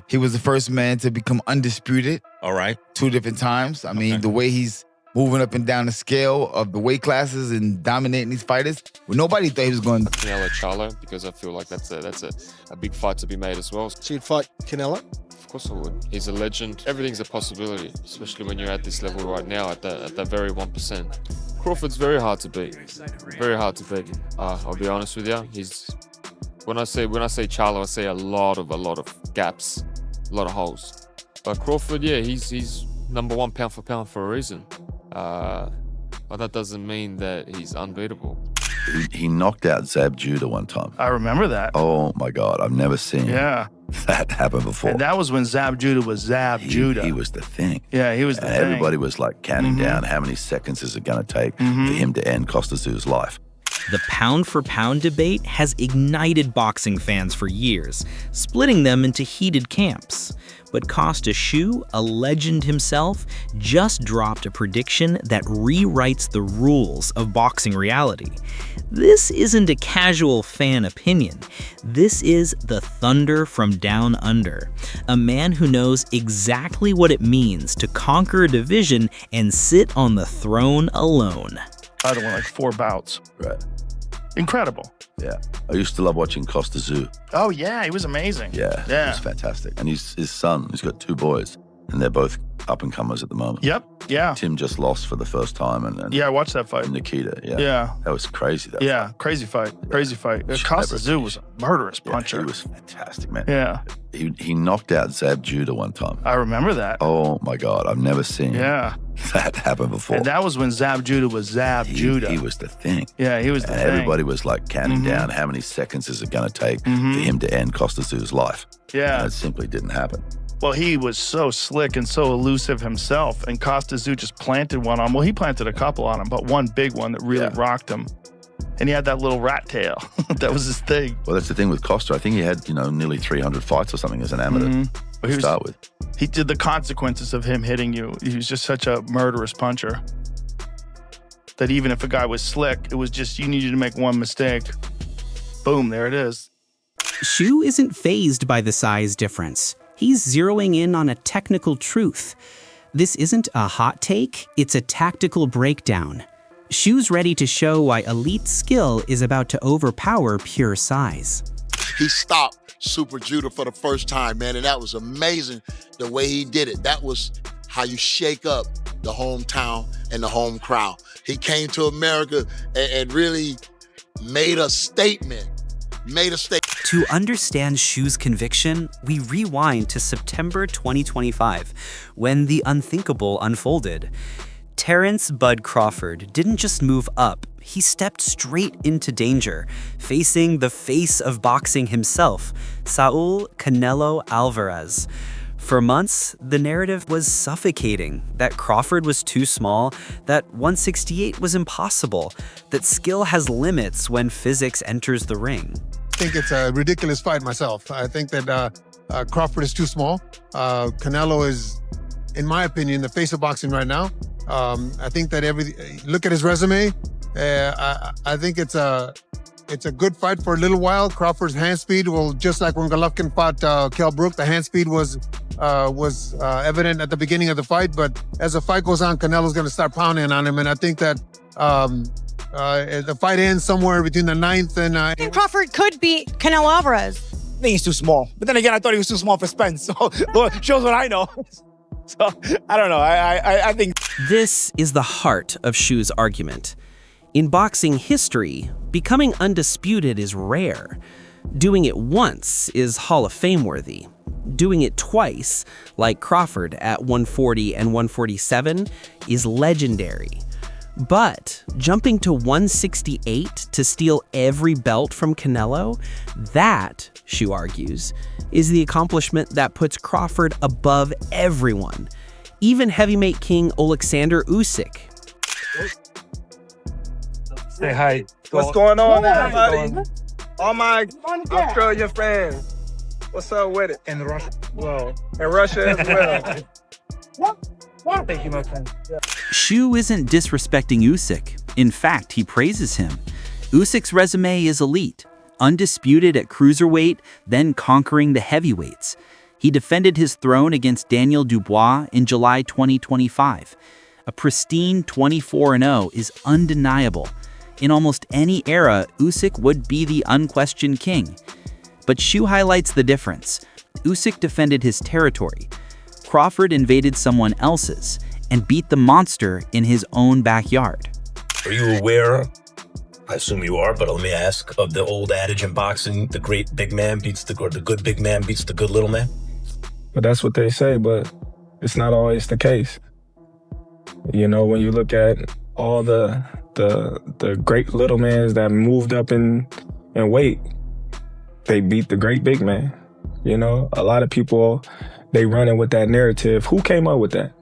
He was the first man to become undisputed. All right. 2 different times. I mean, the way he's moving up and down the scale of the weight classes and dominating these fighters. Well, nobody thought he was going to. Canelo Charlo, because I feel like that's a big fight to be made as well. So you'd fight Canelo? Of course I would. He's a legend. Everything's a possibility, especially when you're at this level right now, at that very 1%. Crawford's very hard to beat. Very hard to beat. I'll be honest with you. When I say Charlo, I say a lot of gaps, a lot of holes. But Crawford, yeah, he's number 1 pound for pound for a reason. But that doesn't mean that he's unbeatable. He knocked out Zab Judah one time. I remember that. Oh my God, I've never seen that happen before. And that was when Zab Judah was Zab Judah. He was the thing. Yeah, he was the thing. Everybody was like counting down how many seconds is it going to take for him to end Kostya Tszyu's life. The pound-for-pound debate has ignited boxing fans for years, splitting them into heated camps. But Kostya Tszyu, a legend himself, just dropped a prediction that rewrites the rules of boxing reality. This isn't a casual fan opinion. This is the Thunder from Down Under, a man who knows exactly what it means to conquer a division and sit on the throne alone. I don't want like 4 bouts. Right. Incredible. Yeah. I used to love watching Kostya Tszyu. Oh, yeah, he was amazing. Yeah. He was fantastic. And his son, he's got 2 boys, and they're both up-and-comers at the moment. Yep, yeah. Tim just lost for the first time. And yeah, I watched that fight. Nikita, yeah. Yeah. That was crazy. Crazy fight. Crazy fight. Kostya Tszyu was a murderous puncher. He was fantastic, man. Yeah. He knocked out Zab Judah one time. I remember that. Oh, my God. I've never seen that happen before. And that was when Zab Judah was Zab Judah. He was the thing. Yeah, he was the thing. Everybody was like counting down how many seconds is it going to take for him to end Kostya Tszyyu's life. Yeah. And it simply didn't happen. Well, he was so slick and so elusive himself, and Kostya Tszyu just planted one on him. Well, he planted a couple on him, but one big one that really rocked him. And he had that little rat tail. That was his thing. Well, that's the thing with Kostya. I think he had, nearly 300 fights or something as an amateur to start with. He did the consequences of him hitting you. He was just such a murderous puncher that even if a guy was slick, it was just you needed to make one mistake. Boom, there it is. Tszyu isn't fazed by the size difference. He's zeroing in on a technical truth. This isn't a hot take, it's a tactical breakdown. Tszyu's ready to show why elite skill is about to overpower pure size. He stopped Super Judah for the first time, man, and that was amazing the way he did it. That was how you shake up the hometown and the home crowd. He came to America and really made a statement. To understand Tszyu's conviction, we rewind to September 2025, when the unthinkable unfolded. Terence "Bud" Crawford didn't just move up, he stepped straight into danger, facing the face of boxing himself, Saul Canelo Alvarez. For months, the narrative was suffocating, that Crawford was too small, that 168 was impossible, that skill has limits when physics enters the ring. I think it's a ridiculous fight myself. I think that Crawford is too small. Canelo is, in my opinion, the face of boxing right now. I think that look at his resume. I think it's a good fight for a little while. Crawford's hand speed will, just like when Golovkin fought Kell Brook, the hand speed was evident at the beginning of the fight. But as the fight goes on, Canelo's going to start pounding on him, and I think that the fight ends somewhere between the 9th and. I think Crawford could beat Canelo Alvarez. I think he's too small, but then again, I thought he was too small for Spence. So shows what I know. So I don't know. I think this is the heart of Tszyu's argument. In boxing history, becoming undisputed is rare. Doing it once is Hall of Fame worthy. Doing it twice, like Crawford at 140 and 147, is legendary. But jumping to 168 to steal every belt from Canelo, that, Tszyu argues, is the accomplishment that puts Crawford above everyone, even heavyweight king Oleksandr Usyk. Say hi. What's going on, everybody? All my Australian fans. What's up with it? In Russia. Well. In Russia as well. Thank you, my friend. Tszyu isn't disrespecting Usyk. In fact, he praises him. Usyk's resume is elite. undisputed at cruiserweight, then conquering the heavyweights. He defended his throne against Daniel Dubois in July 2025. A pristine 24-0 is undeniable. In almost any era, Usyk would be the unquestioned king. But Tszyu highlights the difference. Usyk defended his territory. Crawford invaded someone else's and beat the monster in his own backyard. Are you aware, I assume you are, but let me ask, of the old adage in boxing, the great big man beats the good big man beats the good little man? But that's what they say, but it's not always the case. You know, when you look at all the great little mans that moved up in weight, they beat the great big man. You know, a lot of people, they running with that narrative. Who came up with that?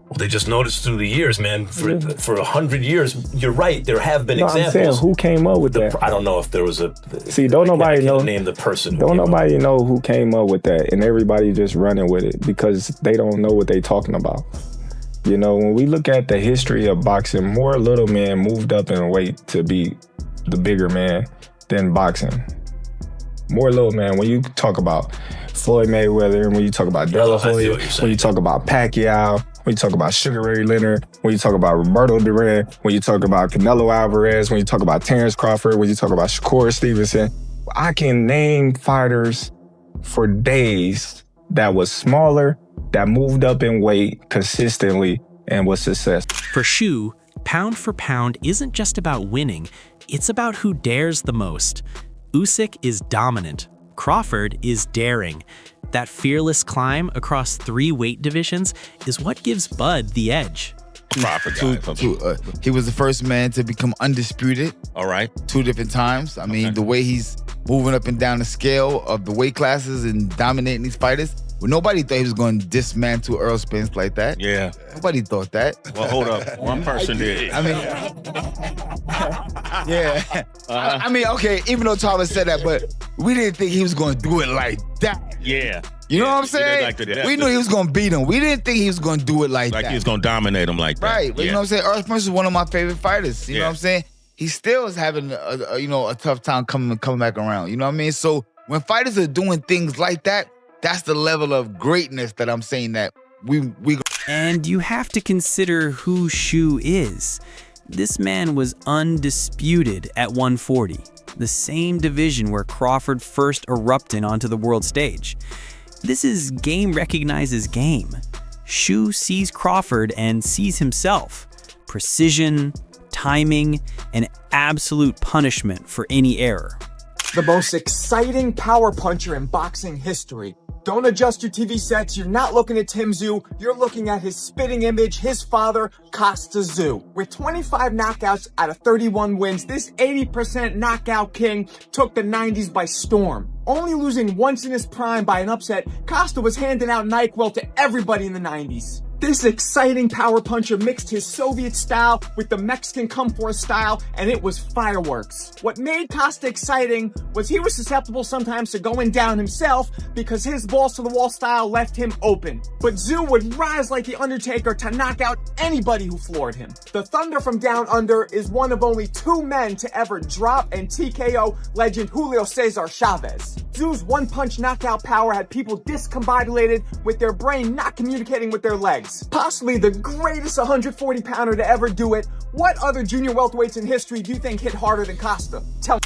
Well, they just noticed through the years, man. For 100 years, you're right. There have been examples. I'm saying, who came up with that? I don't know if there was a. See, don't nobody know. Name the person. Don't nobody know who came up with that, and everybody just running with it because they don't know what they talking about. You know, when we look at the history of boxing, more little men moved up in weight to be the bigger man than boxing. More little man. When you talk about Floyd Mayweather, when you talk about De La Hoya, when you talk about Pacquiao, when you talk about Sugar Ray Leonard, when you talk about Roberto Duran, when you talk about Canelo Alvarez, when you talk about Terence Crawford, when you talk about Shakur Stevenson, I can name fighters for days that was smaller, that moved up in weight consistently and was successful. For Tszyu, pound for pound isn't just about winning, it's about who dares the most. Usyk is dominant. Crawford is daring. That fearless climb across 3 weight divisions is what gives Bud the edge. He was the first man to become undisputed. All right. 2 different times. I mean, the way he's moving up and down the scale of the weight classes and dominating these fighters. Well, nobody thought he was going to dismantle Earl Spence like that. Yeah. Nobody thought that. Well, hold up. One person did. I mean, yeah. I mean, okay, even though Thomas said that, but we didn't think he was going to do it like that. Yeah. You know what I'm saying? We knew he was going to beat him. We didn't think he was going to do it like that. Like he was going to dominate him like that. Right. But you know what I'm saying? Earl Spence is one of my favorite fighters. You know what I'm saying? He still is having a tough time coming back around. You know what I mean? So when fighters are doing things like that, that's the level of greatness that I'm saying that we. And you have to consider who Tszyu is. This man was undisputed at 140, the same division where Crawford first erupted onto the world stage. This is game recognizes game. Tszyu sees Crawford and sees himself. Precision, timing, and absolute punishment for any error. The most exciting power puncher in boxing history. Don't adjust your TV sets. You're not looking at Tim Tszyu. You're looking at his spitting image, his father, Kostya Tszyu. With 25 knockouts out of 31 wins, this 80% knockout king took the 90s by storm. Only losing once in his prime by an upset, Kostya was handing out NyQuil to everybody in the 90s. This exciting power puncher mixed his Soviet style with the Mexican come-forth style, and it was fireworks. What made Kostya exciting was he was susceptible sometimes to going down himself because his balls-to-the-wall style left him open. But Tszyu would rise like the Undertaker to knock out anybody who floored him. The Thunder from Down Under is one of only 2 men to ever drop and TKO legend Julio Cesar Chavez. Tszyu's one-punch knockout power had people discombobulated with their brain not communicating with their legs. Possibly the greatest 140-pounder to ever do it. What other junior welterweights in history do you think hit harder than Kostya? Tell me.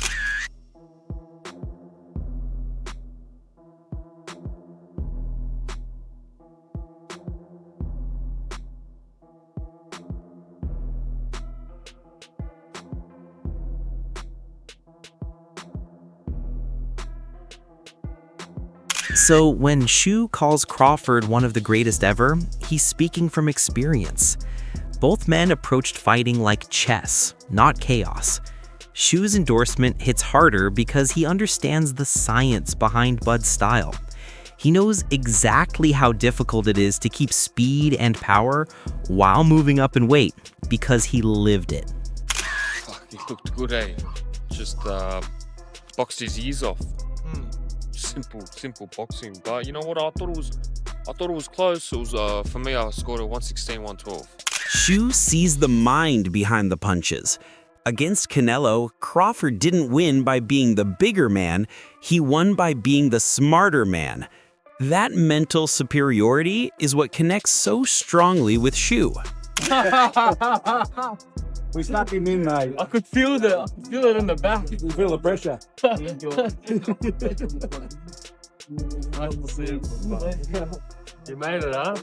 So when Tszyu calls Crawford one of the greatest ever, he's speaking from experience. Both men approached fighting like chess, not chaos. Tszyu's endorsement hits harder because he understands the science behind Bud's style. He knows exactly how difficult it is to keep speed and power while moving up in weight because he lived it. Fuck, he looked good, eh? Just boxed his ears off. Simple boxing. But you know what? I thought it was close. It was for me. I scored a 116, 112. Tszyu sees the mind behind the punches. Against Canelo, Crawford didn't win by being the bigger man, he won by being the smarter man. That mental superiority is what connects so strongly with Tszyu. We snapped in midnight. I could feel it in the back. You feel the pressure. Nice to see you. You made it, huh?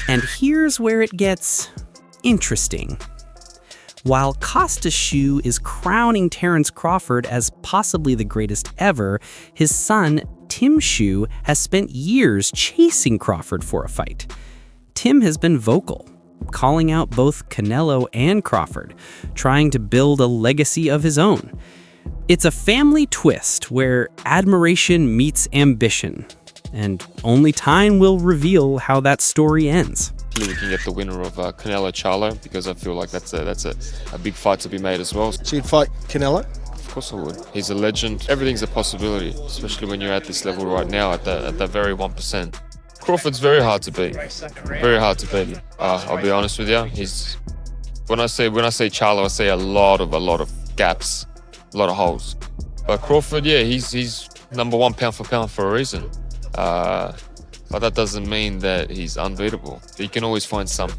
And here's where it gets interesting. While Kostya Tszyu is crowning Terence Crawford as possibly the greatest ever, his son, Tim Tszyu, has spent years chasing Crawford for a fight. Tim has been vocal, calling out both Canelo and Crawford, trying to build a legacy of his own. It's a family twist where admiration meets ambition, and only time will reveal how that story ends. We can get the winner of Canelo Charlo, because I feel like that's a big fight to be made as well. So you'd fight Canelo? Of course I would. He's a legend. Everything's a possibility, especially when you're at this level right now, at the very 1%. Crawford's very hard to beat. Very hard to beat. I'll be honest with you. When I say Charlo, I say a lot of gaps, a lot of holes. But Crawford, yeah, he's number one pound for pound for a reason. But that doesn't mean that he's unbeatable. You can always find some